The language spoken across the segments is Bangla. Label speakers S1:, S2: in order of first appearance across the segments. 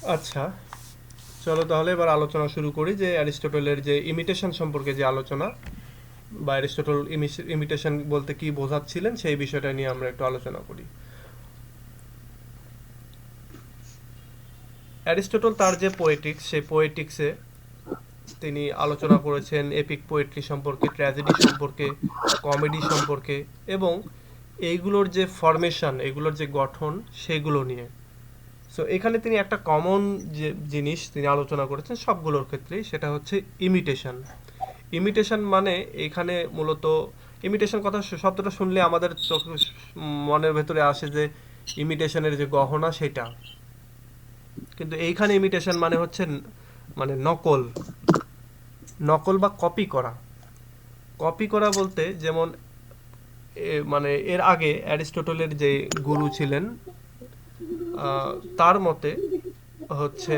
S1: আচ্ছা, চলো তাহলে এবার আলোচনা শুরু করি যে অ্যারিস্টটলের যে ইমিটেশন সম্পর্কে যে আলোচনা বা অ্যারিস্টটল ইমিটেশন বলতে কি বোঝাচ্ছিলেন সেই বিষয়টা নিয়ে আমরা একটু আলোচনা করি। অ্যারিস্টটল তার যে পোয়েটিক্স সেই পোয়েটিক্সে তিনি আলোচনা করেছেন এপিক পোয়েট্রি সম্পর্কে, ট্র্যাজেডি সম্পর্কে, কমেডি সম্পর্কে এবং এইগুলোর যে ফরমেশন, এগুলোর যে গঠন সেগুলো নিয়ে। সো এখানে তিনি একটা কমন যে জিনিস তিনি আলোচনা করেছেন সবগুলোর ক্ষেত্রেই, সেটা হচ্ছে ইমিটেশন। ইমিটেশন মানে এখানে মূলত ইমিটেশন কথা শব্দটা শুনলে আমাদের মনের ভেতরে আসে যে ইমিটেশনের যে গহনা সেটা, কিন্তু এইখানে ইমিটেশন মানে হচ্ছে মানে নকল, নকল বা কপি করা। কপি করা বলতে যেমন মানে এর আগে অ্যারিস্টটলের যে গুরু ছিলেন তার মতে হচ্ছে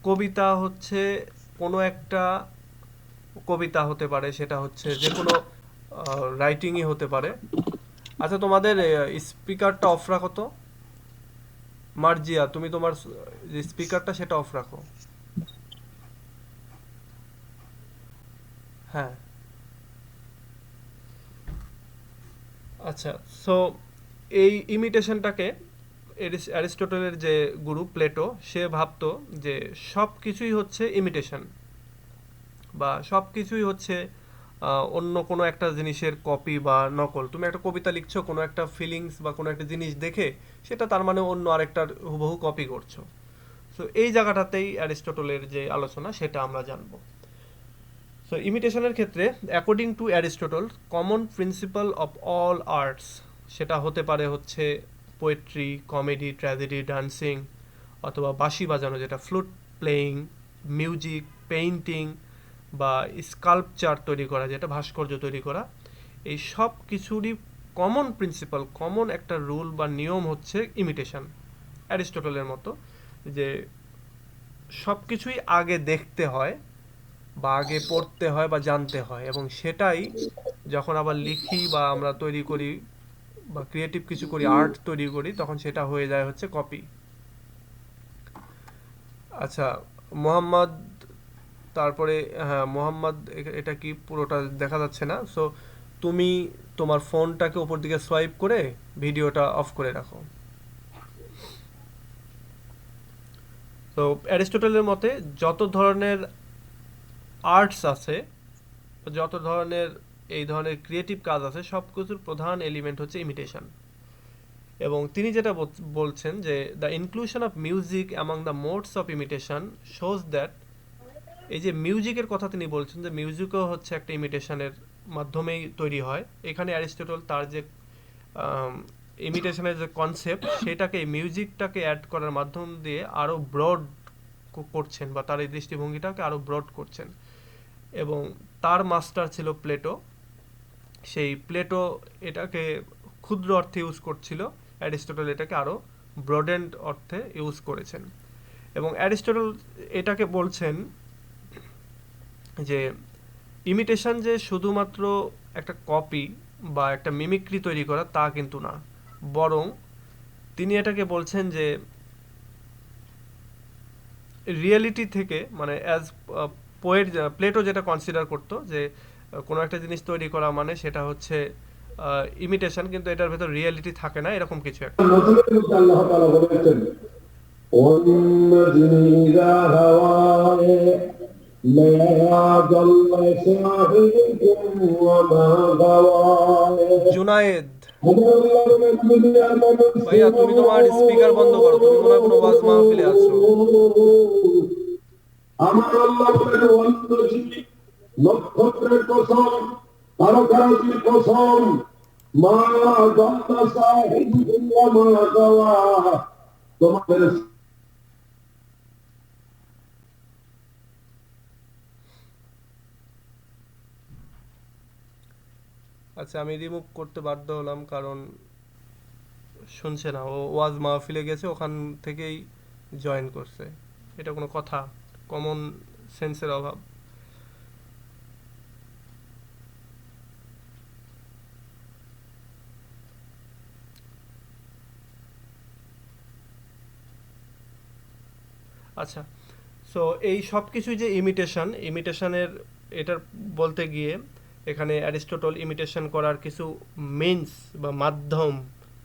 S1: কবিতা হচ্ছে কোনো একটা কবিতা হতে পারে, সেটা হচ্ছে যে কোনো রাইটিংই হতে পারে। আচ্ছা, তোমাদের স্পিকারটা অফ রাখো তো। মার্জিয়া, তুমি তোমার যে স্পিকারটা সেটা অফ রাখো। হ্যাঁ। আচ্ছা, সো এই ইমিটেশনটাকে অ্যারিস্টটলের যে গুরু প্লেটো সে ভাবতো যে সব কিছুই হচ্ছে ইমিটেশন, বা সব কিছুই হচ্ছে অন্য কোনো একটা জিনিসের কপি বা নকল। তুমি একটা কবিতা লিখছো কোনো একটা ফিলিংস বা কোনো একটা জিনিস দেখে, সেটা তার মানে অন্য আরেকটার হুবহু কপি করছো। সো এই জায়গাটাতেই অ্যারিস্টটলের যে আলোচনা সেটা আমরা জানবো। সো ইমিটেশনের ক্ষেত্রে according to Aristotle common principal of all arts, সেটা হতে পারে হচ্ছে পোয়েট্রি, কমেডি, ট্র্যাজেডি, ডান্সিং, অথবা বাঁশি বাজানো যেটা ফ্লুট প্লেয়িং, মিউজিক, পেইন্টিং বা স্কাল্পচার তৈরি করা যেটা ভাস্কর্য তৈরি করা, এই সব কিছুরই কমন প্রিন্সিপাল, কমন একটা রুল বা নিয়ম হচ্ছে ইমিটেশন অ্যারিস্টটলের মতো, যে সব কিছুই আগে দেখতে হয় বা আগে পড়তে হয় বা জানতে হয়, এবং সেটাই যখন আবার লিখি বা আমরা তৈরি করি বা ক্রিয়েটিভ কিছু করি, আর্ট তৈরি করি, তখন সেটা হয়ে যায় হচ্ছে কপি। আচ্ছা, মোহাম্মদ, তারপরে হ্যাঁ মোহাম্মদ, এটা কি পুরোটা দেখা যাচ্ছে না। সো তুমি তোমার ফোনটাকে উপর দিকে সোয়াইপ করে ভিডিওটা অফ করে রাখো। তো অ্যারিস্টটলের মতে যত ধরনের আর্টস আছে, যত ধরনের এই ধরনের ক্রিয়েটিভ কাজ আছে, সব কিছুর প্রধান এলিমেন্ট হচ্ছে ইমিটেশন। এবং তিনি যেটা বলছেন যে the inclusion of music among the modes of imitation shows that, এই যে মিউজিকের কথা তিনি বলছেন যে মিউজিকও হচ্ছে একটা ইমিটেশনের মাধ্যমেই তৈরি হয়। এখানে অ্যারিস্টটল তার যে ইমিটেশনের যে কনসেপ্ট সেটাকে, মিউজিকটাকে অ্যাড করার মাধ্যম দিয়ে আরও ব্রড করছেন, বা তার এই দৃষ্টিভঙ্গিটাকে আরও ব্রড করছেন। এবং তার মাস্টার ছিল প্লেটো। সেই প্লেটো এটাকে ক্ষুদ্র অর্থে ইউজ করছিল, অ্যারিস্টটল এটাকে আরও ব্রডেন্ড অর্থে ইউজ করেছেন। এবং অ্যারিস্টটল এটাকে বলছেন যে ইমিটেশন যে শুধুমাত্র একটা কপি বা একটা মিমিক্রি তৈরি করা তা কিন্তু না, বরং তিনি এটাকে বলছেন যে রিয়েলিটি থেকে, মানে অ্যাজ পোয়েট প্লেটো যেটা কনসিডার করতো যে কোনো একটা জিনিস তৈরি করা মানে সেটা হচ্ছে ইমিটেশন, কিন্তু এটার ভেতর রিয়েলিটি থাকে না, এরকম কিছু একটা।
S2: আল্লাহ তাআলা বলেছেন والنجم إذا هوى ما ضل صاحبكم وما غوى
S1: জুনায়েদ,
S2: هدى الله لكم
S1: ভাইয়া তুমি তোমার স্পিকার বন্ধ করো, তুমি মনে হয় কোনো ওয়াজ মাহফিলে আছো।
S2: আমার আল্লাহ আপনাকে অন্তর্জীবী নক্ষত্রের কসম তারকারাজির কসম মা দন্তা সাহেব মা গাওয়া তোমাদের
S1: আচ্ছা, আমি রিমুভ করতে বাধ্য হলাম কারণ শুনছে না, ও ওয়াজ মাহফিলে গেছে, ওখান থেকেই জয়েন করছে। এটা কোনো কথা? কমন সেন্সের অভাব। আচ্ছা, সো এই সব কিছুই যে ইমিটেশনের এটার বলতে গিয়ে এখানে অ্যারিস্টটল ইমিটেশন করার কিছু মিনস বা মাধ্যম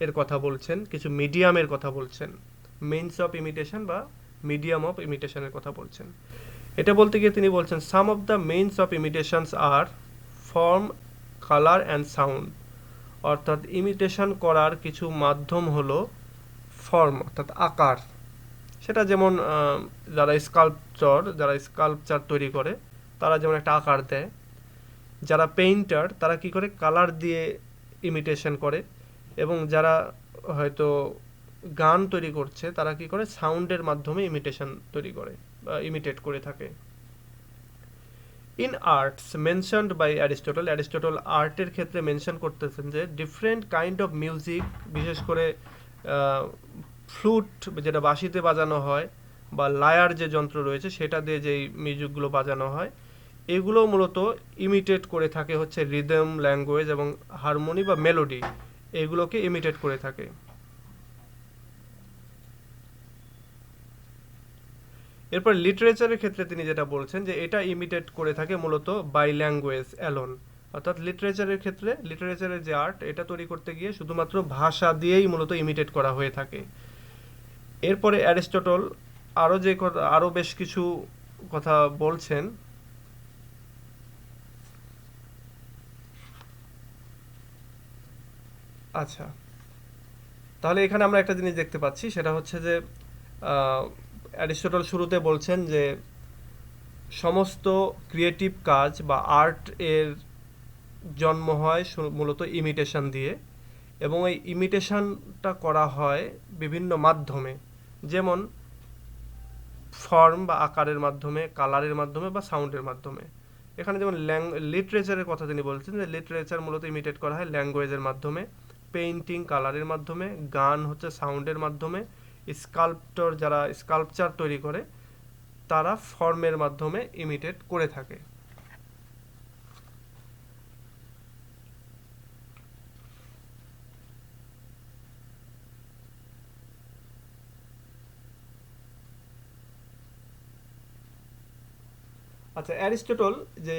S1: এর কথা বলছেন, কিছু মিডিয়ামের কথা বলছেন, মিনস অফ ইমিটেশন বা মিডিয়াম অফ ইমিটেশনের কথা বলছেন। এটা বলতে গিয়ে তিনি বলছেন some of the means of imitations are form, colour and sound. অর্থাৎ ইমিটেশন করার কিছু মাধ্যম হলো ফর্ম অর্থাৎ আকার, সেটা যেমন যারা স্কাল্পচার তৈরি করে তারা যেমন একটা আকার দেয়, যারা পেইন্টার তারা কি করে কালার দিয়ে ইমিটেশন করে, এবং যারা হয়তো গান তৈরি করছে তারা কি করে সাউন্ডের মাধ্যমে ইমিটেশন তৈরি করে বা ইমিটেট করে থাকে। In arts mentioned by Aristotle আর্টের ক্ষেত্রে মেনশন করতেছেন যে ডিফারেন্ট কাইন্ড অফ মিউজিক, বিশেষ করে ফ্লুট যেটা বাঁশিতে বাজানো হয় বা লায়ার যে যন্ত্র রয়েছে সেটা দিয়ে যেই মিউজিকগুলো বাজানো হয়, এগুলো মূলত ইমিটেট করে থাকে হচ্ছে রিদম, ল্যাঙ্গুয়েজ এবং হারমোনি বা মেলোডি, এগুলোকে ইমিটেট করে থাকে। এরপর লিটারেচারের ক্ষেত্রে তিনি যেটা বলছেন যে এটা ইমিটেট করে থাকে মূলত বাই ল্যাঙ্গুয়েজ অ্যালোন। অর্থাৎ লিটারেচারের যে আর্ট এটা তৈরি করতে গিয়ে শুধুমাত্র ভাষা দিয়েই মূলত ইমিটেট করা হয়ে থাকে। এরপরে অ্যারিস্টটল আরও বেশ কিছু কথা বলছেন। আচ্ছা, তাহলে এখানে আমরা একটা জিনিস দেখতে পাচ্ছি, সেটা হচ্ছে যে অ্যারিস্টটল শুরুতে বলছেন যে সমস্ত ক্রিয়েটিভ কাজ বা আর্ট এর জন্ম হয় মূলত ইমিটেশন দিয়ে, এবং এই ইমিটেশনটা করা হয় বিভিন্ন মাধ্যমে, যেমন ফর্ম বা আকারের মাধ্যমে, কালারের মাধ্যমে বা সাউন্ডের মাধ্যমে। এখানে যেমন লিটারেচারের কথা তিনি বলছেন যে লিটারেচার মূলত ইমিটেট করা হয় ল্যাঙ্গুয়েজের মাধ্যমে, পেইন্টিং কালারের মাধ্যমে, গান হচ্ছে সাউন্ডের মাধ্যমে, যারা স্কাল্পচার তৈরি করে তারা ফর্মের মাধ্যমে ইমিটেট করে থাকে। আচ্ছা, অ্যারিস্টটল যে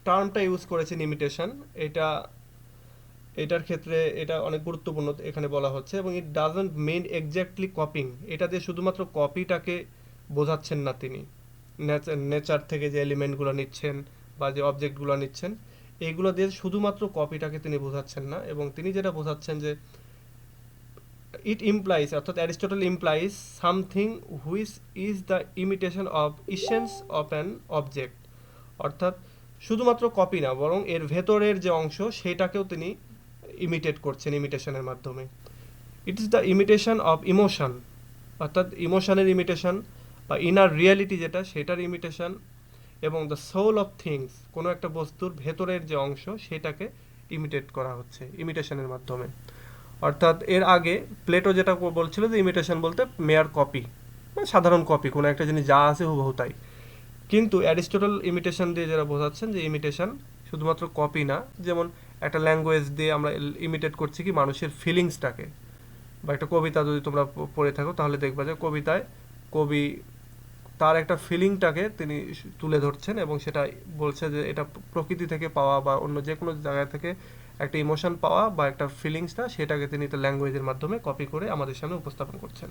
S1: টার্মটা ইউজ করেছেন ইমিটেশন, এটা এটার ক্ষেত্রে এটা অনেক গুরুত্বপূর্ণ এখানে বলা হচ্ছে, এবং ইট ডাজন্ট মিন এক্স্যাক্টলি কপিং। এটা দিয়ে শুধুমাত্র কপিটাকে বোঝাচ্ছেন না তিনি, নেচার থেকে যে এলিমেন্টগুলো নিচ্ছেন বা যে অবজেক্টগুলো নিচ্ছেন এইগুলো দিয়ে শুধুমাত্র কপিটাকে তিনি বোঝাচ্ছেন না, এবং তিনি যেটা বোঝাচ্ছেন যে ইট ইমপ্লাইজ, অর্থাৎ Aristotle implies something which is the imitation of essence of an object. অর্থাৎ শুধুমাত্র কপি না, বরং এর ভেতরের যে অংশ সেটাকেও তিনি ইমিটেট করছেন ইমিটেশনের মাধ্যমে। It is the imitation of emotion, অর্থাৎ ইমোশনের ইমিটেশন বা ইনার রিয়ালিটি যেটা সেটার ইমিটেশন, এবং দ্য সোল অফ থিংস, কোনো একটা বস্তুর ভেতরের যে অংশ সেটাকে ইমিটেট করা হচ্ছে ইমিটেশনের মাধ্যমে। অর্থাৎ এর আগে প্লেটো যেটা বলছিল যে ইমিটেশন বলতে মেয়ার কপি, মানে সাধারণ কপি, কোনো একটা জিনিস যা আছে হুবহু তাই। কিন্তু অ্যারিস্টটল ইমিটেশন দিয়ে যারা বোঝাচ্ছেন যে ইমিটেশন শুধুমাত্র কপি না, যেমন একটা ল্যাঙ্গুয়েজ দিয়ে আমরা ইমিটেট করছি কি মানুষের ফিলিংসটাকে, বা একটা কবিতা যদি তোমরা পড়ে থাকো তাহলে দেখবা যে কবিতায় কবি তার একটা ফিলিংটাকে তিনি তুলে ধরছেন, এবং সেটা বলছে যে এটা প্রকৃতি থেকে পাওয়া বা অন্য যে কোনো জায়গা থেকে একটা ইমোশন পাওয়া বা একটা ফিলিংসটা, সেটাকে তিনি তার ল্যাঙ্গুয়েজের মাধ্যমে কপি করে আমাদের সামনে উপস্থাপন করছেন।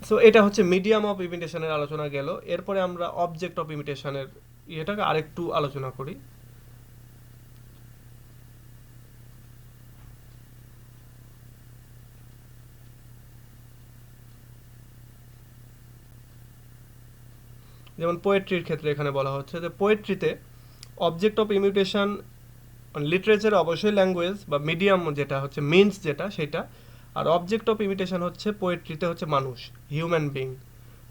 S1: সো এটা হচ্ছে মিডিয়াম অফ ইমিটেশনের আলোচনা গেল। এরপরে আমরা অবজেক্ট অফ ইমিটেশনের এটাকে আরেকটু আলোচনা করি। যেমন পোয়েট্রির ক্ষেত্রে এখানে বলা হচ্ছে যে পোয়েট্রিতে অবজেক্ট অফ ইমিটেশন, লিটারেচারে অবশ্যই ল্যাঙ্গুয়েজ বা মিডিয়াম যেটা হচ্ছে মিনস যেটা সেটা, আর অবজেক্ট অফ ইমিটেশন হচ্ছে পোয়েট্রিতে হচ্ছে মানুষ, হিউম্যান বিং।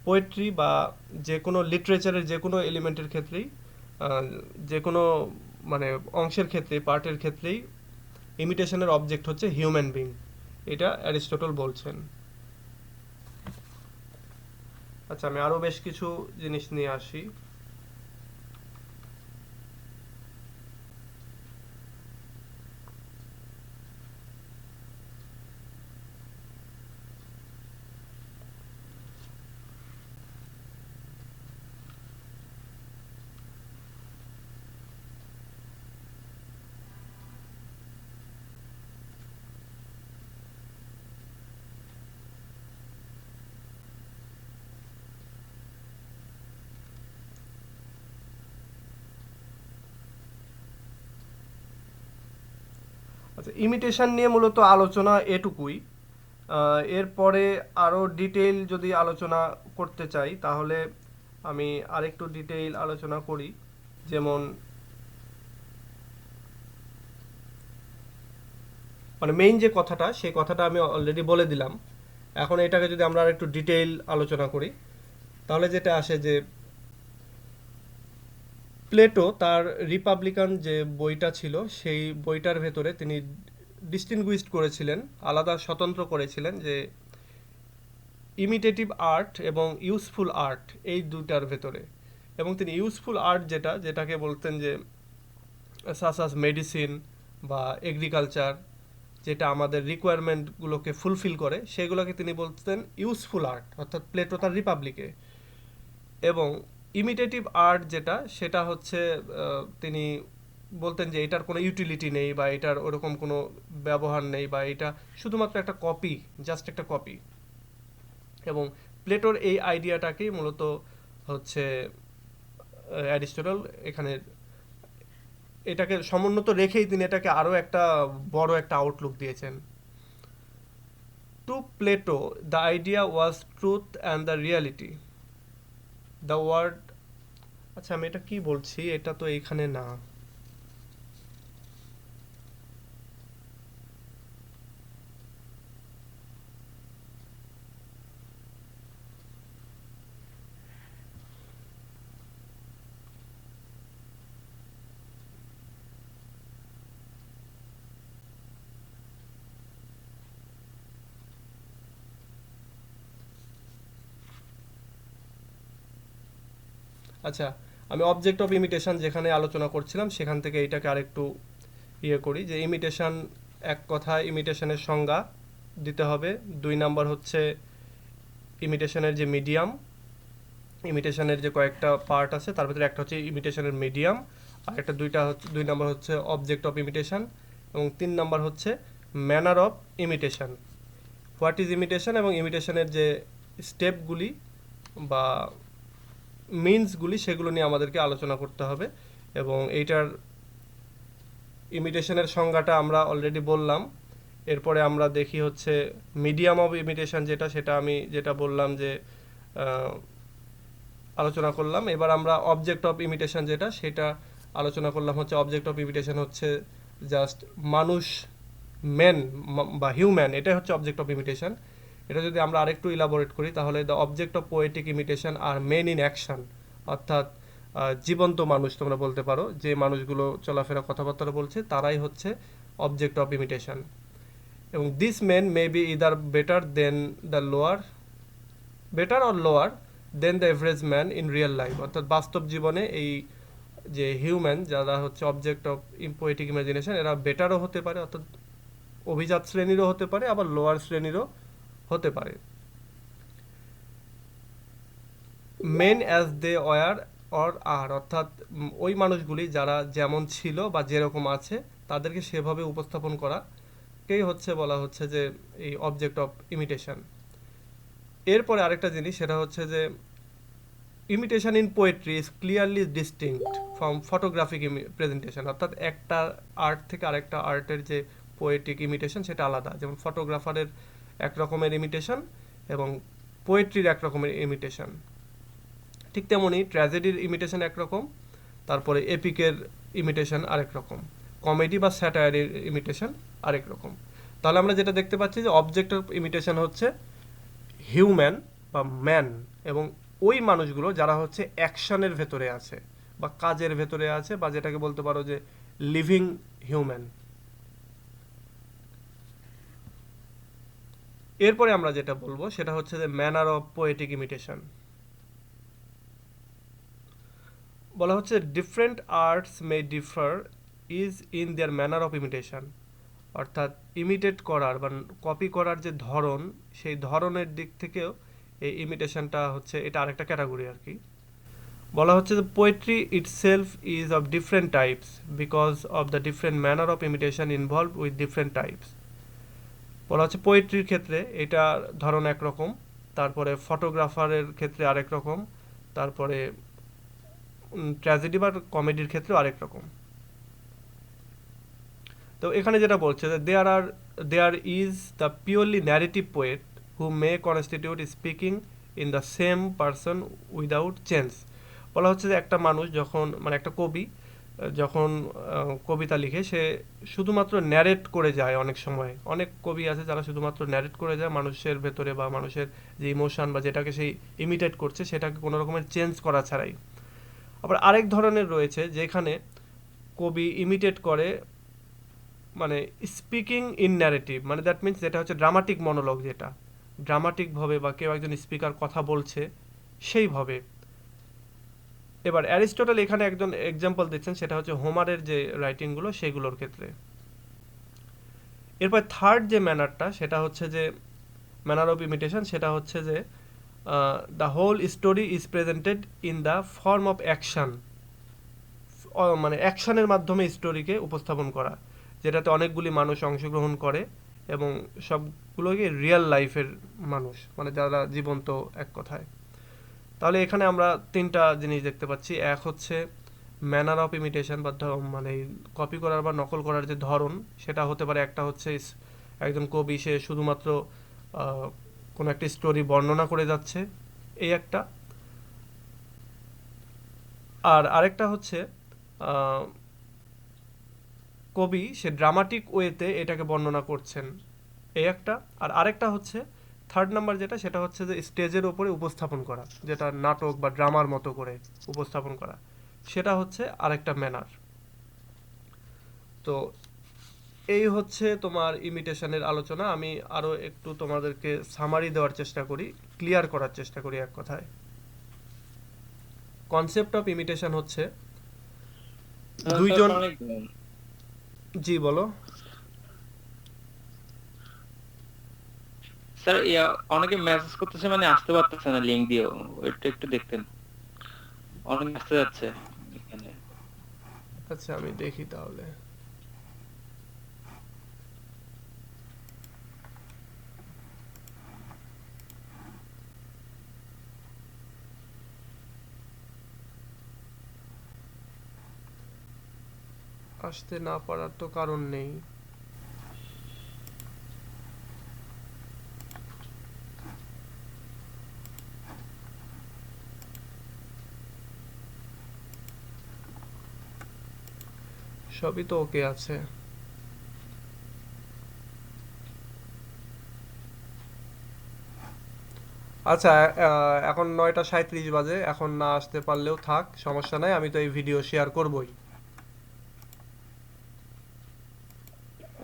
S1: পোয়েট্রি বা যে কোনো লিটারেচারের যে কোনো এলিমেন্টের ক্ষেত্রেই, যে কোনো মানে অংশের ক্ষেত্রে, পার্টের ক্ষেত্রেই ইমিটেশনের অবজেক্ট হচ্ছে হিউম্যান বিং, এটা অ্যারিস্টটল বলছেন। আচ্ছা, আমি আরও বেশ কিছু জিনিস নিয়ে আসি। আচ্ছা, ইমিটেশন নিয়ে মূলত আলোচনা এটুকুই। এরপরে আরও ডিটেইল যদি আলোচনা করতে চাই তাহলে আমি আরেকটু ডিটেইল আলোচনা করি। যেমন মানে মেইন যে কথাটা, সেই কথাটা আমি অলরেডি বলে দিলাম। এখন এটাকে যদি আমরা আরেকটু ডিটেইল আলোচনা করি তাহলে যেটা আসে যে প্লেটো তার রিপাবলিকান যে বইটা ছিল সেই বইটার ভেতরে তিনি ডিস্টিংগুইশড করেছিলেন, আলাদা স্বতন্ত্র করেছিলেন যে ইমিটেটিভ আর্ট এবং ইউজফুল আর্ট এই দুটার ভেতরে। এবং তিনি ইউজফুল আর্ট যেটাকে বলতেন যে সাসাস মেডিসিন বা এগ্রিকালচার, যেটা আমাদের রিকোয়ারমেন্টগুলোকে ফুলফিল করে, সেগুলোকে তিনি বলতেন ইউজফুল আর্ট, অর্থাৎ প্লেটো তার রিপাবলিকে। এবং ইমিটেটিভ আর্ট সেটা হচ্ছে তিনি বলতেন যে এটার কোনো ইউটিলিটি নেই বা এটার ওরকম কোনো ব্যবহার নেই বা এটা শুধুমাত্র একটা কপি, জাস্ট একটা কপি। এবং প্লেটোর এই আইডিয়াটাকেই মূলত হচ্ছে অ্যারিস্টটল এখানে এটাকে সমুন্নত রেখেই তিনি এটাকে আরও একটা বড় একটা আউটলুক দিয়েছেন। To Plato the idea was truth and the reality, the word. আচ্ছা, আমি এটা কি বলছি, এটা তো এইখানে না। আচ্ছা, আমি অবজেক্ট অফ ইমিটেশন যেখানে আলোচনা করছিলাম সেখান থেকে এটাকে আরেকটু করি যে ইমিটেশন, এক কথা ইমিটেশনের সংজ্ঞা দিতে হবে। 2 নাম্বার হচ্ছে ইমিটেশনের যে মিডিয়াম, ইমিটেশনের যে কয়েকটা পার্ট আছে তার ভিতরে একটা হচ্ছে ইমিটেশনের মিডিয়াম, আর একটা 2 নাম্বার হচ্ছে অবজেক্ট অফ ইমিটেশন, এবং 3 নাম্বার হচ্ছে manner of imitation, what is imitation, এবং ইমিটেশনের যে স্টেপগুলি বা মিনসগুলি সেগুলো নিয়ে আমাদেরকে আলোচনা করতে হবে। এবং এইটার ইমিটেশনের সংজ্ঞাটা আমরা অলরেডি বললাম। এরপরে আমরা দেখি হচ্ছে মিডিয়াম অফ ইমিটেশন সেটা আমি বললাম যে আলোচনা করলাম। এবার আমরা অবজেক্ট অফ ইমিটেশন সেটা আলোচনা করলাম। হচ্ছে অবজেক্ট অফ ইমিটেশন হচ্ছে জাস্ট মানুষ, মেন বা হিউম্যান, এটাই হচ্ছে অবজেক্ট অফ ইমিটেশন। এটা যদি আমরা আরেকটু ইলাবোরেট করি তাহলে the object of poetic imitation are men in action, অর্থাৎ জীবন্ত মানুষ তোমরা বলতে পারো, যে মানুষগুলো চলাফেরা কথাবার্তা বলছে তারাই হচ্ছে অবজেক্ট অফ ইমিটেশন। এবং this men may be either better or lower than the average man in real life, অর্থাৎ বাস্তব জীবনে এই যে হিউম্যান যারা হচ্ছে অবজেক্ট অফ পোয়েটিক ইমাজিনেশন, এরা বেটারও হতে পারে, অর্থাৎ অভিজাত শ্রেণীরও হতে পারে, আবার লোয়ার শ্রেণীরও হতে পারে। Men as they were or are, অর্থাৎ ওই মানুষগুলি যারা যেমন ছিল বা যেরকম আছে তাদেরকে সেভাবে উপস্থাপন করাকেই হচ্ছে বলা হচ্ছে যে এই অবজেক্ট অফ ইমিটেশন। এরপরে আরেকটা জিনিস, সেটা হচ্ছে যে imitation in poetry is clearly distinct from photographic presentation, অর্থাৎ একটা আর্ট থেকে আরেকটা আর্টের যে পোয়েটিক ইমিটেশন সেটা আলাদা। যেমন ফটোগ্রাফারের এক রকমের ইমিটেশন এবং পোয়েট্রির এক রকমের ইমিটেশন, ঠিক তেমনই ট্র্যাজেডির ইমিটেশন একরকম, তারপরে এপিকের ইমিটেশন আরেক রকম, কমেডি বা স্যাটায়ারের ইমিটেশন আরেক রকম। তাহলে আমরা যেটা দেখতে পাচ্ছি যে অবজেক্ট অফ ইমিটেশন হচ্ছে হিউম্যান বা ম্যান, এবং ওই মানুষগুলো যারা হচ্ছে অ্যাকশনের ভেতরে আছে বা কাজের ভেতরে আছে, বা যেটাকে বলতে পারো যে লিভিং হিউম্যান। এরপরে আমরা যেটা বলবো সেটা হচ্ছে যে ম্যানার অফ পোয়েটিক ইমিটেশন। বলা হচ্ছে different arts May differ is in their manner of imitation, অর্থাৎ ইমিটেট করার বা কপি করার যে ধরন, সেই ধরনের দিক থেকেও এই ইমিটেশনটা হচ্ছে এটা আরেকটা ক্যাটাগরি আর কি। বলা হচ্ছে যে poetry itself is of different types because of the different manner of imitation involve with different types. বলা হচ্ছে পোয়েট্রির ক্ষেত্রে এটা ধরন একরকম, তারপরে ফটোগ্রাফারের ক্ষেত্রে আরেক রকম, তারপরে ট্র্যাজেডি বা কমেডির ক্ষেত্রেও আরেক রকম। তো এখানে যেটা বলছে যে there is the purely narrative poet who may constitute speaking in the same person without change. বলা হচ্ছে যে একটা মানুষ যখন মানে একটা কবি যখন কবিতা লিখে সে শুধুমাত্র ন্যারেট করে যায়। অনেক সময় অনেক কবি আছে যারা শুধুমাত্র ন্যারেট করে যায় মানুষের ভেতরে বা মানুষের যে ইমোশন বা যেটাকে সেই ইমিটেট করছে সেটাকে কোনো রকমের চেঞ্জ করা ছাড়াই। আবার আরেক ধরনের রয়েছে যেখানে কবি ইমিটেট করে মানে স্পিকিং ইন ন্যারেটিভ, মানে দ্যাট মিনস যেটা হচ্ছে ড্রামাটিক মনোলগ, যেটা ড্রামাটিকভাবে বা কেউ একজন স্পিকার কথা বলছে সেইভাবে। এবার অ্যারিস্টটল এখানে একজন এক্সাম্পল দিচ্ছেন, সেটা হচ্ছে হোমারের যে রাইটিংগুলো সেগুলোর ক্ষেত্রে। এরপর থার্ড যে ম্যানারটা সেটা হচ্ছে যে ম্যানার অফ ইমিটেশন, সেটা হচ্ছে যে the whole story is presented in the form of action, মানে অ্যাকশনের মাধ্যমে স্টোরিকে উপস্থাপন করা, যেটাতে অনেকগুলি মানুষ অংশগ্রহণ করে এবং সবগুলোকে রিয়েল লাইফের মানুষ, মানে যারা জীবন্ত এক কথায়। তাহলে এখানে আমরা তিনটা জিনিস দেখতে পাচ্ছি। এক হচ্ছে ম্যানার অফ ইমিটেশন বা মানে কপি করার বা নকল করার যে ধরন সেটা হতে পারে, একটা হচ্ছে একজন কবি সে শুধুমাত্র কোনো একটা স্টোরি বর্ণনা করে যাচ্ছে, এই একটা। আর আরেকটা হচ্ছে কবি সে ড্রামাটিক ওয়েতে এটাকে বর্ণনা করছেন, এই একটা। আর আরেকটা হচ্ছে থার্ড নাম্বার যেটা, সেটা হচ্ছে যে স্টেজের ওপরে উপস্থাপন করা, যেটা নাটক বা ড্রামার মতো করে উপস্থাপন করা, সেটা হচ্ছে আরেকটা ম্যানার। তো এই হচ্ছে তোমার ইমিটেশনের আলোচনা। আমি আরও একটু তোমাদেরকে সামারি দেওয়ার চেষ্টা করি, ক্লিয়ার করার চেষ্টা করি এক কথায়। কনসেপ্ট অফ ইমিটেশন হচ্ছে দুইজন, জি বলো।
S3: স্যার অনেকে মেসেজ করতেছে, মানে আসতে পারতেছে না লিংক দিয়ে, ওইটা একটু দেখতেন, অনেক আসতে যাচ্ছে এখানে।
S1: আচ্ছা আমি দেখি তাহলে। আসতে না পারার তো কারণ নেই। সবই তো ওকে আছে। আচ্ছা এখন 9:37 বাজে, এখন না আসতে পারলেও থাক, সমস্যা নাই, আমি তো এই ভিডিও শেয়ার করবই।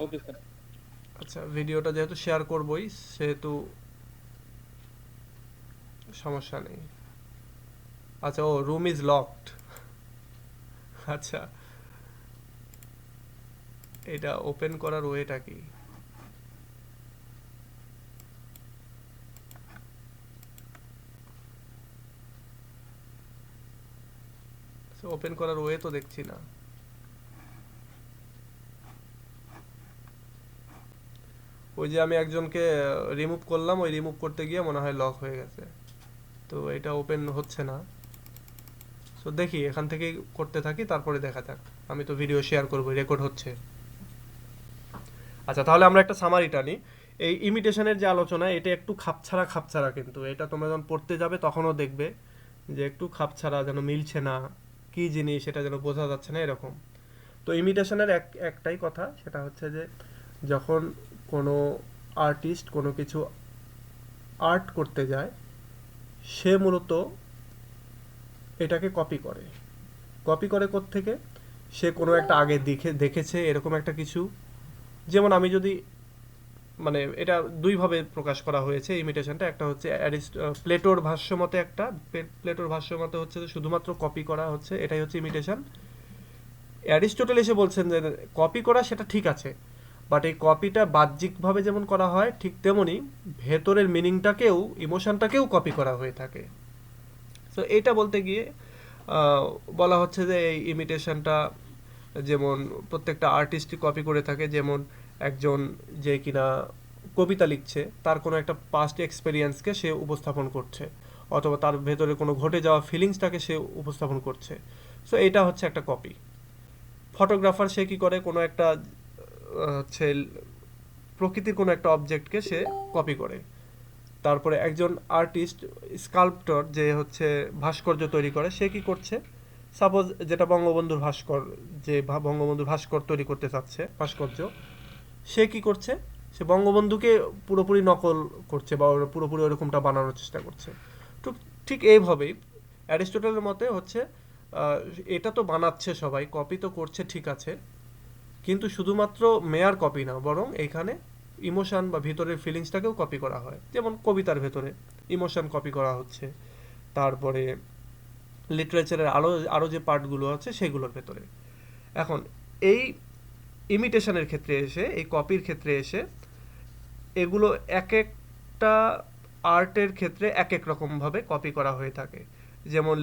S3: Okay sir.
S1: আচ্ছা ভিডিওটা যেহেতু শেয়ার করবই সেহেতু সমস্যা নেই। আচ্ছা ও রুম ইজ লকড, আচ্ছা এটা ওপেন করার ওয়েটা কি? ওপেন করার ওয়ে তো দেখছি না। ওই যে আমি একজনকে রিমুভ করলাম, ওই রিমুভ করতে গিয়ে মনে হয় লক হয়ে গেছে, তো এটা ওপেন হচ্ছে না। তো দেখি এখান থেকেই করতে থাকি, তারপরে দেখা যাক। আমি তো ভিডিও শেয়ার করবো, রেকর্ড হচ্ছে। আচ্ছা তাহলে আমরা একটা সামারি টানি। এই ইমিটেশনের যে আলোচনা এটা একটু খাপছাড়া খাপছাড়া, কিন্তু এটা তোমরা যখন পড়তে যাবে তখনও দেখবে যে একটু খাপছাড়া, যেন মিলছে না, কি জিনিস এটা যেন বোঝা যাচ্ছে না এরকম। তো ইমিটেশনের একটাই কথা, সেটা হচ্ছে যে যখন কোনো আর্টিস্ট কোনো কিছু আর্ট করতে যায় সে মূলত এটাকে কপি করে। কপি করে কোত্থেকে? সে কোনো একটা আগে দেখেছে এরকম একটা কিছু। যেমন আমি যদি মানে এটা দুইভাবে প্রকাশ করা হয়েছে ইমিটেশনটা। একটা হচ্ছে প্লেটোর ভাষ্যমতে, একটা প্লেটোর ভাষ্যমতে হচ্ছে যে শুধুমাত্র কপি করা হচ্ছে, এটাই হচ্ছে ইমিটেশন। অ্যারিস্টটল এসে বলছেন যে কপি করা সেটা ঠিক আছে, বাট এই কপিটা বাহ্যিকভাবে যেমন করা হয় ঠিক তেমনি ভেতরের মিনিংটাকেও, ইমোশনটাকেও কপি করা হয়ে থাকে। সো এটা বলতে গিয়ে বলা হচ্ছে যে এই ইমিটেশনটা যেমন প্রত্যেকটা আর্টিস্টই কপি করে থাকে। যেমন একজন যে কিনা কবিতা লিখছে তার কোনো একটা পাস্ট এক্সপেরিয়েন্সকে সে উপস্থাপন করছে, অথবা তার ভেতরে কোনো ঘটে যাওয়া ফিলিংসটাকে সে উপস্থাপন করছে। সো এটা হচ্ছে একটা কপি। ফটোগ্রাফার সে কী করে, কোনো একটা হচ্ছে প্রকৃতির কোনো একটা অবজেক্টকে সে কপি করে। তারপরে একজন আর্টিস্ট স্কাল্পটর যে হচ্ছে ভাস্কর্য তৈরি করে, সে কি করছে, সাপোজ যেটা বঙ্গবন্ধুর ভাস্কর, যে বঙ্গবন্ধুর ভাস্কর তৈরি করতে চাচ্ছে ভাস্কর্য, সে কি করছে, সে বঙ্গবন্ধুকে পুরোপুরি নকল করছে বা পুরোপুরি ওরকমটা বানানোর চেষ্টা করছে। তো ঠিক এইভাবেই অ্যারিস্টটলের মতে হচ্ছে এটা তো বানাচ্ছে সবাই, কপি তো করছে ঠিক আছে, কিন্তু শুধুমাত্র মেয়ার কপি না, বরং এইখানে ইমোশন বা ভিতরের ফিলিংসটাকেও কপি করা হয়। যেমন কবিতার ভেতরে ইমোশন কপি করা হচ্ছে, তারপরে লিটারেচারের আরও যে পার্টগুলো আছে সেগুলোর ভেতরে। এখন এই ইমিটেশনের ক্ষেত্রে এসে, এই কপির ক্ষেত্রে এসে, এগুলো এক একটা আর্টের ক্ষেত্রে এক এক রকমভাবে কপি করা হয়ে থাকে। যেমন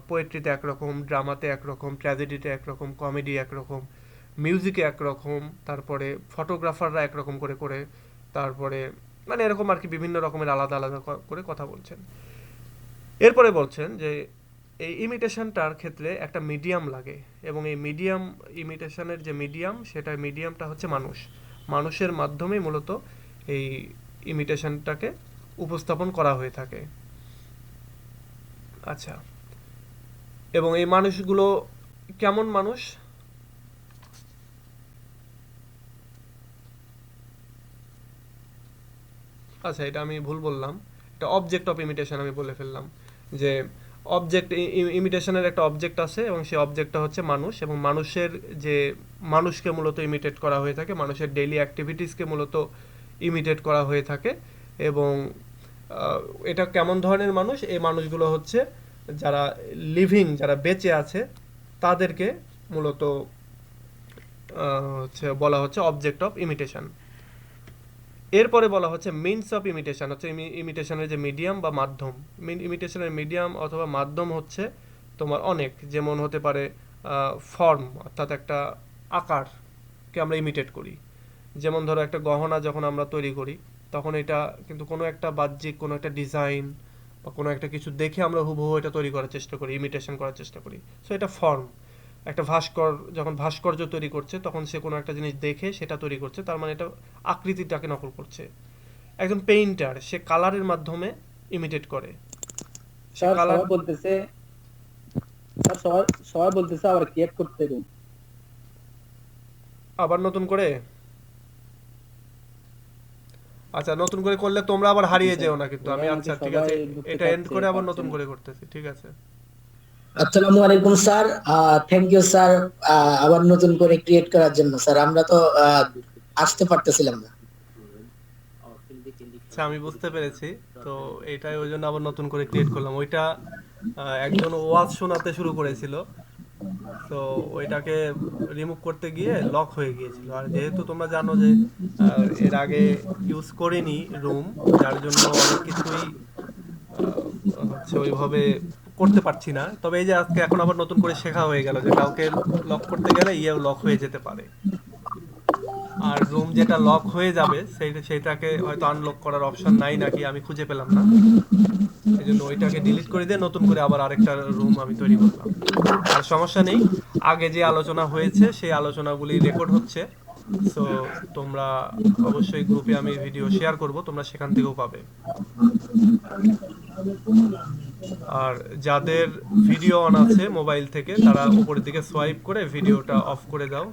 S1: পোয়েট্রিতে একরকম, ড্রামাতে একরকম, ট্র্যাজেডিতে একরকম, কমেডি একরকম, মিউজিকে একরকম, তারপরে ফটোগ্রাফাররা একরকম করে করে, তারপরে মানে এরকম আর কি বিভিন্ন রকমের আলাদা আলাদা করে কথা বলছেন। এরপরে বলছেন যে এই ইমিটেশনটার ক্ষেত্রে একটা মিডিয়াম লাগে, এবং এই ইমিটেশনের যে সেটা মিডিয়ামটা হচ্ছে মানুষ। মানুষের মাধ্যমেই মূলত এই ইমিটেশনটাকে উপস্থাপন করা হয়ে থাকে। আচ্ছা, এবং এই মানুষগুলো কেমন মানুষ? আচ্ছা, এটা আমি ভুল বললাম, এটা অবজেক্ট অফ ইমিটেশন আমি বলে ফেললাম। যে অবজেক্ট ইমিটেশনের একটা অবজেক্ট আছে, এবং সেই অবজেক্টটা হচ্ছে মানুষ, এবং মানুষকে মূলত ইমিটেট করা হয়ে থাকে, মানুষের ডেইলি অ্যাক্টিভিটিসকে মূলত ইমিটেট করা হয়ে থাকে। এবং এটা কেমন ধরনের মানুষ? এই মানুষগুলো হচ্ছে যারা লিভিং, যারা বেঁচে আছে, তাদেরকে মূলত বলা হচ্ছে অবজেক্ট অফ ইমিটেশন। এরপরে বলা হচ্ছে মিনস অফ ইমিটেশন, হচ্ছে ইমিটেশনের যে মিডিয়াম বা মাধ্যম। ইমিটেশনের মিডিয়াম অথবা মাধ্যম হচ্ছে তোমার অনেক, যেমন হতে পারে ফর্ম, অর্থাৎ একটা আকারকে আমরা ইমিটেট করি। যেমন ধরো একটা গহনা যখন আমরা তৈরি করি, তখন এটা কিন্তু কোনো একটা বাহ্যিক কোনো একটা ডিজাইন বা কোনো একটা কিছু দেখে আমরা হুবহু এটা তৈরি করার চেষ্টা করি, ইমিটেশন করার চেষ্টা করি। সো এটা ফর্ম। একটা যখন ভাস্কর্য তৈরি করছে, তখন সে কোনো একটা জিনিস দেখে সেটা তৈরি করছে, তার মানে এটা আকৃতিটাকে নকল করছে। একজন পেইন্টার, সে কালারের মাধ্যমে ইমিটেট করে। সে কালার
S4: বলতেছে, সবাই বলতেছে আবার ক্রিয়েট করতে দিন,
S1: আবার নতুন করে। আচ্ছা, নতুন করে করলে তোমরা আবার হারিয়ে যেও না কিন্তু। আমি আচ্ছা ঠিক আছে, এটা এন্ড করে আবার নতুন করে করতেছি, ঠিক আছে।
S5: আসসালামু আলাইকুম স্যার, থ্যাংক ইউ স্যার আবার নতুন করে ক্রিয়েট করার জন্য। স্যার আমরা তো আসতে পারতেছিলাম না।
S1: আচ্ছা, আমি বুঝতে পেরেছি। তো এটাই ওই জন্য আবার নতুন করে ক্রিয়েট করলাম। ওইটা একজন ওয়াজ শোনাতে শুরু করেছিল, তো ওইটাকে রিমুভ করতে গিয়ে লক হয়ে গিয়েছিল। আর যেহেতু তোমরা জানো যে এর আগে ইউজ করিনি রুম, যার জন্য অনেক কিছুই হচ্ছে ওইভাবে করতে পারছি না। তবে এই যে আজকে এখন আবার নতুন করে শেখা হয়ে গেল যে কাউকে লক করতে গেলে ইয়েও লক হয়ে যেতে পারে, আর রুম যেটা লক হয়ে যাবে সেইটাকে হয়তো আনলক করার অপশন নাই নাকি, আমি খুঁজে পেলাম না। এই জন্য ওইটাকে ডিলিট করে দিয়ে নতুন করে আবার আরেকটা রুম আমি তৈরি করলাম। আর সমস্যা নেই, আগে যে আলোচনা হয়েছে সেই আলোচনাগুলি রেকর্ড হচ্ছে। সো তোমরা অবশ্যই গ্রুপে আমি ভিডিও শেয়ার করব, তোমরা সেখান থেকেও পাবে। আর যাদের ভিডিও অন আছে মোবাইল থেকে, তারা উপরের দিকে সোয়াইপ করে ভিডিওটা অফ করে দাও।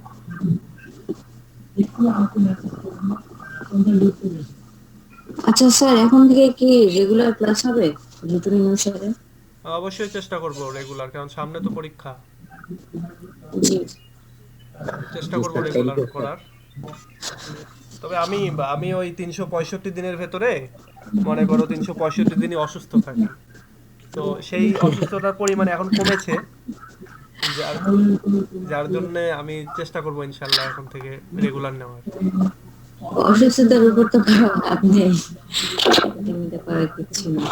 S6: আচ্ছা স্যার, এখন থেকে কি রেগুলার ক্লাস হবে রুটিন অনুসারে?
S1: অবশ্যই চেষ্টা করব রেগুলার, কারণ সামনে তো পরীক্ষা।
S6: জি।
S1: চেষ্টা করব রেগুলার করার। তবে আমি ওই 365 দিনের ভেতরে মনে করো 365 দিনই অসুস্থ থাকি। তো সেই অসুস্থতার পরিমাণ এখন কমেছে, যার জন্য আমি চেষ্টা করব ইনশাল্লাহ এখন থেকে রেগুলার নেওয়ার।
S6: অসুস্থতার উপর তো আপনি নিতে পারার কিছু না।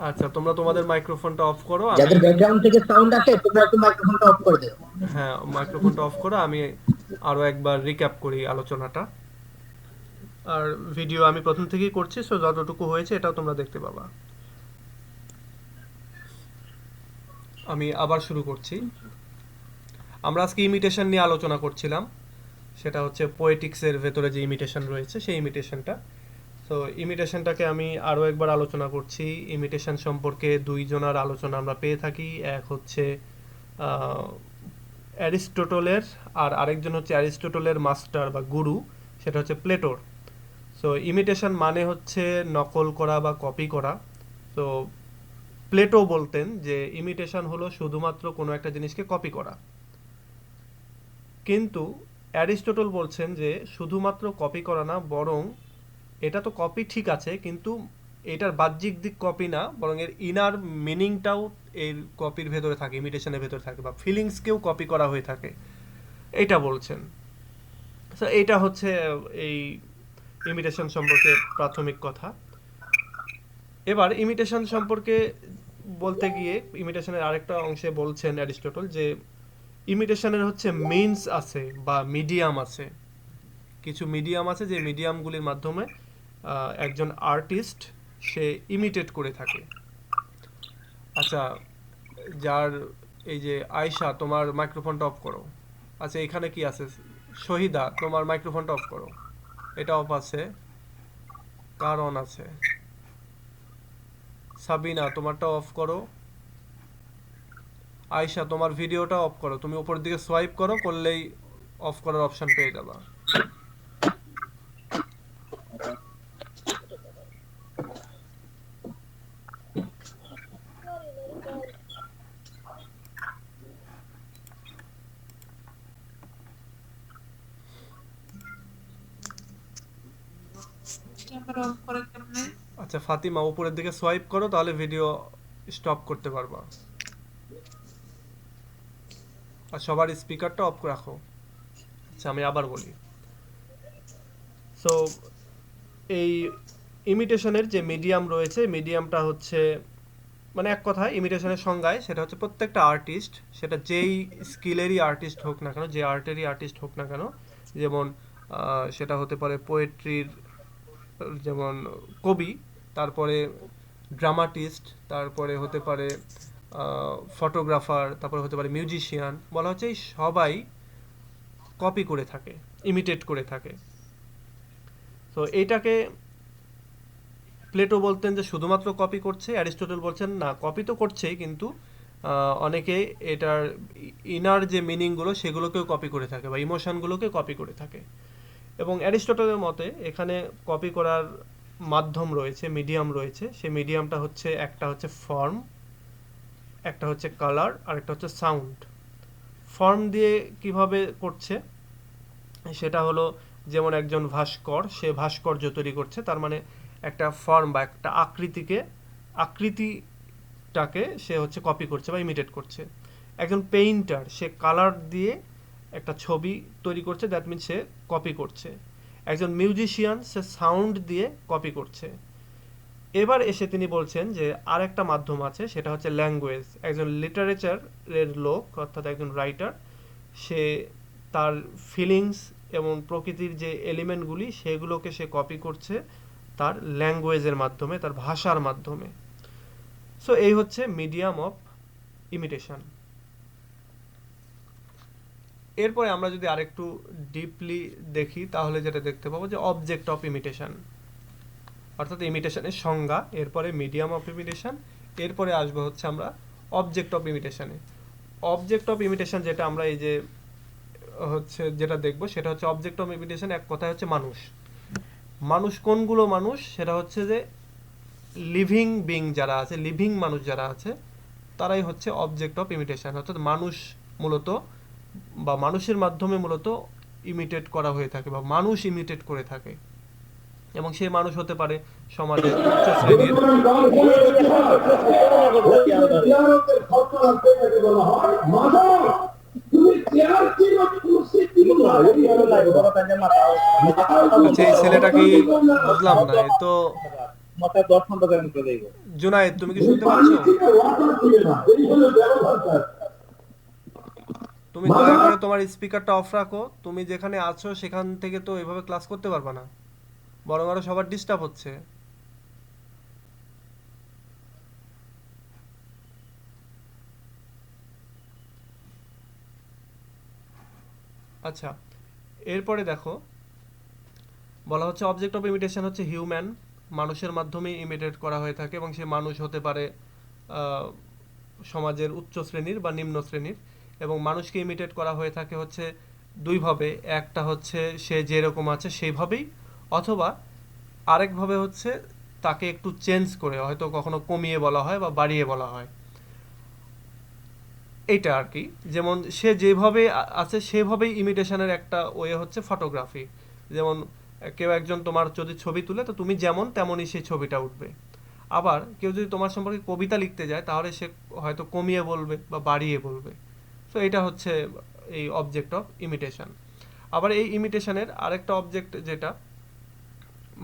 S1: আচ্ছা, তোমরা তোমাদের মাইক্রোফোনটা অফ করো।
S5: যাদের ব্যাকগ্রাউন্ড থেকে সাউন্ড আসে তোমরা একটু মাইক্রোফোনটা অফ করে দাও।
S1: হ্যাঁ, মাইক্রোফোনটা অফ করো। আমি আরো একবার রিক্যাপ করি আলোচনাটা। আর ভিডিও আমি প্রথম থেকেই করছি, সো যতটুকু হয়েছে এটাও তোমরা দেখতে পাবা। আমি আবার শুরু করছি। আমরা আজকে ইমিটেশন নিয়ে আলোচনা করছিলাম, সেটা হচ্ছে পোয়েটিক্সের ভেতরে যে ইমিটেশন রয়েছে সেই ইমিটেশনটা। তো ইমিটেশনটাকে আমি আরও একবার আলোচনা করছি। ইমিটেশন সম্পর্কে দুইজনার আলোচনা আমরা পেয়ে থাকি, এক হচ্ছে অ্যারিস্টোটলের, আর আরেকজন হচ্ছে অ্যারিস্টোটলের মাস্টার বা গুরু, সেটা হচ্ছে প্লেটোর। সো ইমিটেশন মানে হচ্ছে নকল করা বা কপি করা। তো প্লেটো বলতেন যে ইমিটেশন হলো শুধুমাত্র কোনো একটা জিনিসকে কপি করা, কিন্তু অ্যারিস্টোটল বলছেন যে শুধুমাত্র কপি করা না, বরং এটা তো কপি ঠিক আছে, কিন্তু এটার বাহ্যিক দিক কপি না, বরং এর ইনার মিনিংটাও এর কপির ভেতরে থাকে, ইমিটেশনের ভেতরে থাকে, বা ফিলিংসকেও কপি করা হয়ে থাকে, এটা বলছেন। সো এইটা হচ্ছে এই ইমিটেশন সম্পর্কে প্রাথমিক কথা। এবার ইমিটেশন সম্পর্কে বলতে গিয়ে ইমিটেশনের আরেকটা অংশে বলছেন অ্যারিস্টটল যে ইমিটেশনের হচ্ছে মিনস আছে বা মিডিয়াম আছে, কিছু মিডিয়াম আছে যে মিডিয়ামগুলির মাধ্যমে একজন আর্টিস্ট সে ইমিটেট করে থাকে। আচ্ছা, যার এই যে আয়শা, তোমার মাইক্রোফোনটা অফ করো। আচ্ছা, এখানে কি আছে? শহীদা, তোমার মাইক্রোফোনটা অফ করো। এটা অফ আছে, কার অন আছে? সাবিনা, তোমারটা অফ করো। আয়শা, তোমার ভিডিওটা অফ করো। তুমি উপরের দিকে সোয়াইপ করো, করলেই অফ করার অপশন পেয়ে যাবা। আচ্ছা ফাতিমা, উপরের দিকে সোয়াইপ করো, তাহলে ভিডিও স্টপ করতে পারবা। আর সবার স্পিকারটা অফ রাখো। আচ্ছা, আমি আবার বলি। সো এই ইমিটেশনের যে মিডিয়াম রয়েছে, মিডিয়ামটা হচ্ছে মানে এক কথায় ইমিটেশনের সংজ্ঞায় সেটা হচ্ছে প্রত্যেকটা আর্টিস্ট, সেটা যেই স্কিলেরই আর্টিস্ট হোক না কেন, যে আর্টেরই আর্টিস্ট হোক না কেন, যেমন সেটা হতে পারে পোয়েট্রির যেমন কবি, তারপরে ড্রামাটিস্ট, তারপরে হতে পারে ফটোগ্রাফার, তারপরে হতে পারে মিউজিশিয়ান, বলা হচ্ছে এই সবাই কপি করে থাকে, ইমিটেট করে থাকে। তো এইটাকে প্লেটো বলতেন যে শুধুমাত্র কপি করছে, অ্যারিস্টটল বলছেন না, কপি তো করছেই, কিন্তু অনেকে এটার ইনার যে মিনিংগুলো সেগুলোকেও কপি করে থাকে বা ইমোশনগুলোকে কপি করে থাকে। এবং অ্যারিস্টটলের মতে এখানে কপি করার মাধ্যম রয়েছে, মিডিয়াম রয়েছে। সেই মিডিয়ামটা হচ্ছে, একটা হচ্ছে ফর্ম, একটা হচ্ছে কালার, আর একটা হচ্ছে সাউন্ড। ফর্ম দিয়ে কিভাবে করছে সেটা হলো, যেমন একজন ভাস্কর, সে ভাস্কর্য তৈরি করছে, তার মানে একটা ফর্ম বা একটা আকৃতিটাকে সে হচ্ছে কপি করছে বা ইমিটেট করছে। একজন পেইন্টার, সে কালার দিয়ে একটা ছবি তৈরি করছে, দ্যাট মিনস সে কপি করছে। একজন মিউজিশিয়ান, সে সাউন্ড দিয়ে কপি করছে। এবার এসে তিনি বলছেন যে আর একটা মাধ্যম আছে, সেটা হচ্ছে ল্যাঙ্গুয়েজ। একজন লিটারেচারের লোক, অর্থাৎ একজন রাইটার, সে তার ফিলিংস এবং প্রকৃতির যে এলিমেন্টগুলি সেগুলোকে সে কপি করছে তার ল্যাঙ্গুয়েজের মাধ্যমে, তার ভাষার মাধ্যমে। সো এই হচ্ছে মিডিয়াম অফ ইমিটেশন। এরপরে আমরা যদি আরেকটু ডিপলি দেখি তাহলে যেটা দেখতে পাবো যে অবজেক্ট অফ ইমিটেশন, অর্থাৎ ইমিটেশনের সংজ্ঞা, এরপরে মিডিয়াম অফ ইমিটেশন, এরপরে আসবো হচ্ছে আমরা অবজেক্ট অফ ইমিটেশনে। অবজেক্ট অফ ইমিটেশন যেটা আমরা এই যে হচ্ছে যেটা দেখবো সেটা হচ্ছে অবজেক্ট অফ ইমিটেশন, এক কথায় হচ্ছে মানুষ। মানুষ কোনগুলো মানুষ? সেটা হচ্ছে যে লিভিং বিং যারা আছে, লিভিং মানুষ যারা আছে, তারাই হচ্ছে অবজেক্ট অফ ইমিটেশন। অর্থাৎ মানুষ মূলত বা মানুষের মাধ্যমে মূলত ইমিটেট করা হয়ে থাকে বা মানুষ ইমিটেট করে থাকে। এবং সেই মানুষ হতে পারে সমাজের উচ্চ শ্রেণীর। আচ্ছা, এই ছেলেটা কি? বুঝলাম না, এ তো। জুনায়েদ, তুমি কি শুনতে পাচ্ছ? তুমি দয়া করে তোমার স্পিকারটা অফ রাখো। তুমি যেখানে আছো সেখান থেকে তো এভাবে ক্লাস করতে পারবা না, বরং আরো সবার ডিস্টার্ব হচ্ছে। আচ্ছা, এরপরে দেখো বলা হচ্ছে অবজেক্ট অফ ইমিটেশন হচ্ছে হিউম্যান, মানুষের মাধ্যমে ইমিটেট করা হয়ে থাকে এবং সে মানুষ হতে পারে সমাজের উচ্চ শ্রেণীর বা নিম্ন শ্রেণীর, এবং মানুষকে ইমিটেট করা হয়ে থাকে হচ্ছে দুইভাবে, একটা হচ্ছে সে যেরকম আছে সেইভাবেই, অথবা আরেকভাবে হচ্ছে তাকে একটু চেঞ্জ করে, হয়তো কখনো কমিয়ে বলা হয় বা বাড়িয়ে বলা হয়, এইটা আর কি। যেমন সে যেভাবে আছে সেভাবেই ইমিটেশনের একটা ওয়ে হচ্ছে ফটোগ্রাফি। যেমন কেউ একজন তোমার যদি ছবি তুলে, তো তুমি যেমন তেমনই সেই ছবিটা উঠবে। আবার কেউ যদি তোমার সম্পর্কে কবিতা লিখতে যায়, তাহলে সে হয়তো কমিয়ে বলবে বা বাড়িয়ে বলবে। সো এটা হচ্ছে এই অবজেক্ট অফ ইমিটেশন। আবার এই ইমিটেশনের আরেকটা অবজেক্ট যেটা,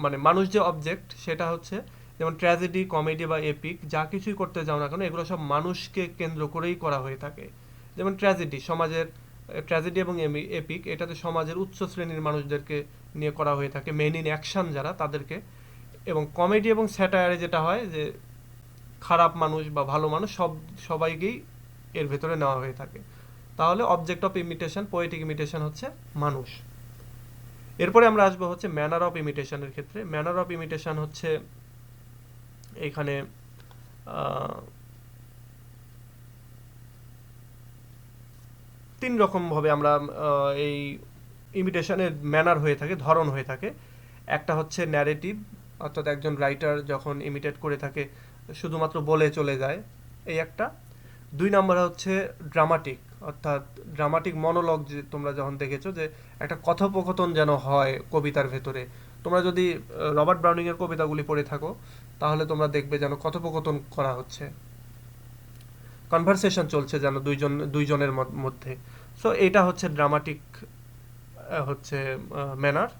S1: মানে মানুষ যে অবজেক্ট, সেটা হচ্ছে যেমন ট্র্যাজেডি, কমেডি বা এপিক, যা কিছুই করতে যাও না কেন, এগুলো সব মানুষকে কেন্দ্র করেই করা হয়ে থাকে। যেমন ট্র্যাজেডি, সমাজের ট্র্যাজেডি এবং এপিক, এটাতে সমাজের উচ্চ শ্রেণীর মানুষদেরকে নিয়ে করা হয়ে থাকে, মেন ইন অ্যাকশন যারা তাদেরকে। এবং কমেডি এবং স্যাটায়ারে যেটা হয় যে খারাপ মানুষ বা ভালো মানুষ সবাইকেই এর ভেতরে নেওয়া হয়ে থাকে। তাহলে object of imitation, poetic imitation হচ্ছে মানুষ। এরপরে আমরা আসবো হচ্ছে ম্যানার অফ ইমিটেশনের ক্ষেত্রে। ম্যানার অফ ইমিটেশন হচ্ছে এখানে তিন রকম ভাবে আমরা এই ইমিটেশনের ম্যানার হয়ে থাকে, ধরন হয়ে থাকে। একটা হচ্ছে ন্যারেটিভ, অর্থাৎ একজন রাইটার যখন ইমিটেট করে থাকে শুধুমাত্র বলে চলে যায়, এই একটা। দুই নম্বর হচ্ছে ড্রামাটিক, অর্থাৎ ড্রামাটিক মনোলগ, যে তোমরা যখন দেখেছো যে একটা কথোপকথন যেন হয় কবিতার ভেতরে। তোমরা যদি রবার্ট ব্রাউনিংয়ের কবিতাগুলি পড়ে থাকো, তাহলে তোমরা দেখবে যেন কথোপকথন করা হচ্ছে, কনভারসেশন চলছে যেন দুইজনের মধ্যে। সো এটা হচ্ছে ড্রামাটিক হচ্ছে ম্যানার।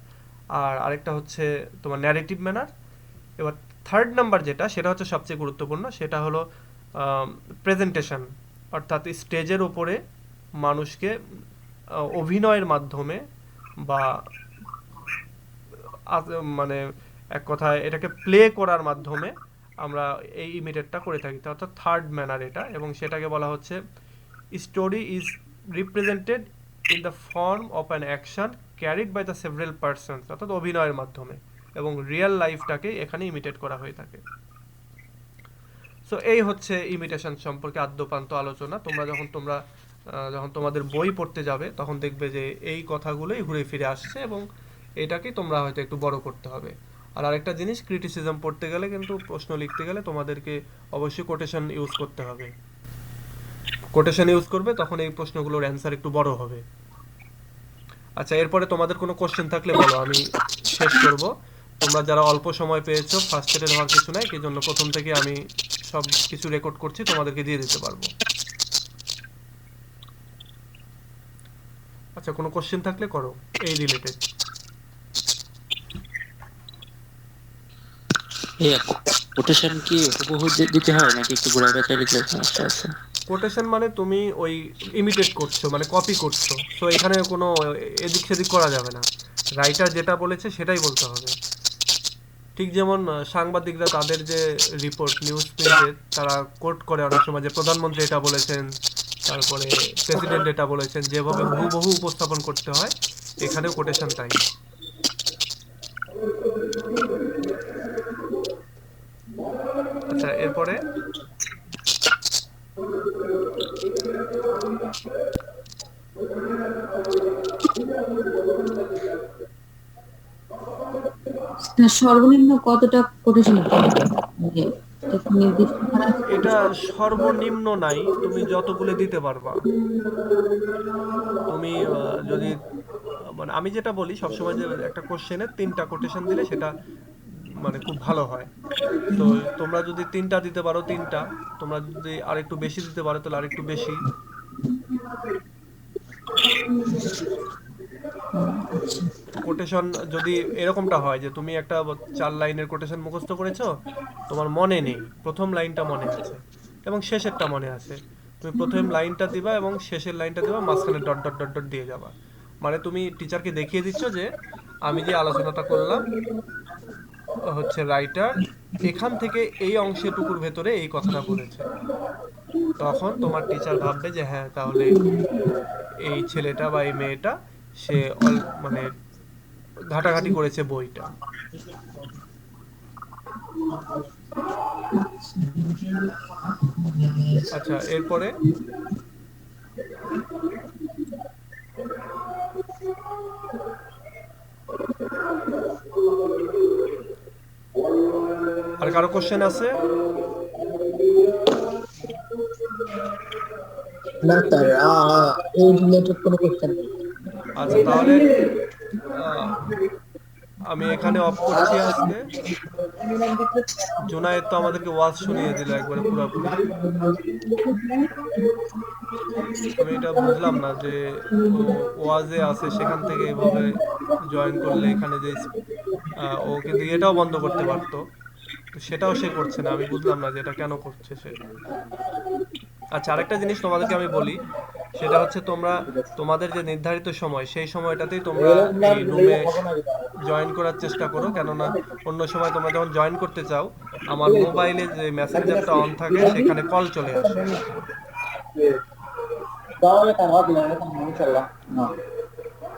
S1: আর আরেকটা হচ্ছে তোমার ন্যারেটিভ ম্যানার। এবার থার্ড নাম্বার যেটা, সেটা হচ্ছে সবচেয়ে গুরুত্বপূর্ণ, সেটা হলো প্রেজেন্টেশন, অর্থাৎ স্টেজের ওপরে মানুষকে অভিনয়ের মাধ্যমে বা মানে এক কথায় এটাকে প্লে করার মাধ্যমে আমরা এই ইমিটেটটা করে থাকি, অর্থাৎ থার্ড ম্যানার এটা। এবং সেটাকে বলা হচ্ছে story is represented in the form of an action carried by the several persons, অর্থাৎ অভিনয়ের মাধ্যমে, এবং রিয়েল লাইফটাকে এখানে ইমিটেট করা হয়ে থাকে। সো এই হচ্ছে ইমিটেশন সম্পর্কে আদ্যপান্ত আলোচনা। যখন তোমাদের বই পড়তে যাবে, তখন দেখবে যে এই কথাগুলোই ঘুরে ফিরে আসছে, এবং এটাকে তোমরা হয়তো একটু বড় করতে হবে। আর আরেকটা জিনিস, ক্রিটিসিজম পড়তে গেলে কিন্তু, প্রশ্ন লিখতে গেলে তোমাদেরকে অবশ্যই কোটেশন ইউজ করতে হবে। কোটেশন ইউজ করবে, তখন এই প্রশ্নগুলোর অ্যান্সার একটু বড় হবে। আচ্ছা, এরপরে তোমাদের কোনো কোশ্চেন থাকলে বলো, আমি শেষ করব। তোমরা যারা অল্প সময় পেয়েছো, ফার্স্টেটেড হওয়ার কিছু নাই, এই জন্য প্রথম থেকে আমি সব কিছু রেকর্ড করছি, তোমাদেরকে দিয়ে দিতে পারবো। আচ্ছা, কোনো কোশ্চেন থাকলে করো এই রিলেটেড।
S3: কোটেশন কি হুবহু দিতে হয় নাকি একটু ঘোরা পেঁচা লিখলে সমস্যা আছে?
S1: কোটেশন মানে তুমি ওই ইমিটেট করছো, মানে কপি করছো, সো এখানে কোনো এদিক সেদিক করা যাবে না। রাইটার যেটা বলেছে সেটাই বলতে হবে। ঠিক যেমন সাংবাদিকরা তাদের যে রিপোর্ট, নিউজ প্রিন্টে তারা কোট করে অনেক সময় যে প্রধানমন্ত্রী এটা বলেছেন, তারপরে প্রেসিডেন্ট এটা বলেছেন, যেভাবে হুবহু উপস্থাপন করতে হয়, এখানেও কোটেশন তাই। আচ্ছা, এরপরে
S6: সর্বনিম্ন কতটা কোটেশন নির্দিষ্ট করা আছে?
S1: এটা সর্বনিম্ন নাই, তুমি যতগুলো দিতে পারবা। তুমি যদি মানে আমি যেটা বলি সবসময়, যে একটা কোশ্চেনে 3টা কোটেশন দিলে সেটা মানে খুব ভালো হয়। তো তোমরা যদি 3টা দিতে পারো 3টা, তোমরা যদি আরেকটু বেশি দিতে পারো তাহলে আরেকটু বেশি। কোটেশন যদি এরকমটা হয় যে তুমি একটা 4 লাইনের কোটেশন মুখস্থ করেছো, তোমার মনে নেই, প্রথম লাইনটা মনে আছে এবং শেষেরটা মনে আছে, তুমি প্রথম লাইনটা দিবা এবং শেষের লাইনটা দিবা, মাঝখানে ডট ডট ডট ডট দিয়ে যাবা। মানে তুমি টিচারকে দেখিয়ে দিচ্ছ যে আমি যে আলোচনাটা করলাম হচ্ছে রাইটার এখান থেকে এই অংশটুকুর ভেতরে এই কথাটা বলেছে। তখন তোমার টিচার ভাববে যে হ্যাঁ, তাহলে এই ছেলেটা বা এই মেয়েটা সে মানে ঘাটাঘাটি করেছে বইটা। আচ্ছা, এরপরে আর কারো কোশ্চেন আছে?
S5: না স্যার, এই রিলেটেড কোনো কোশ্চেন নেই।
S1: আচ্ছা, তাহলে আহ, আমি এখানে অফ করছি আজকে। জুনায়েদ তো আমাদেরকে ওয়াজ শুনিয়ে দিল একবারে পুরোপুরি। আমি এটা বুঝলাম না যে ও ওয়াজে আছে সেখান থেকে এভাবে জয়েন করলে এখানে যে ও কিন্তু এটাও বন্ধ করতে পারতো, তো সেটাও সে করছে না। আমি বুঝলাম না যে এটা কেন করছে সে। আচ্ছা, আরেকটা জিনিস তোমাদেরকে আমি বলি, সেটা হচ্ছে তোমরা তোমাদের যে নির্ধারিত সময় সেই সময়টাতেই তোমরা এই রুমে জয়েন করার চেষ্টা করো, কেননা অন্য সময় তোমরা যখন জয়েন করতে চাও আমার মোবাইলে যে মেসেঞ্জারটা অন থাকে সেখানে কল চলে আসে।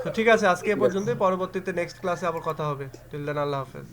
S1: তো ঠিক আছে, আজকে এ পর্যন্তই। পরবর্তীতে নেক্সট ক্লাসে আবার কথা হবে। টিল দেন, আল্লাহ হাফেজ।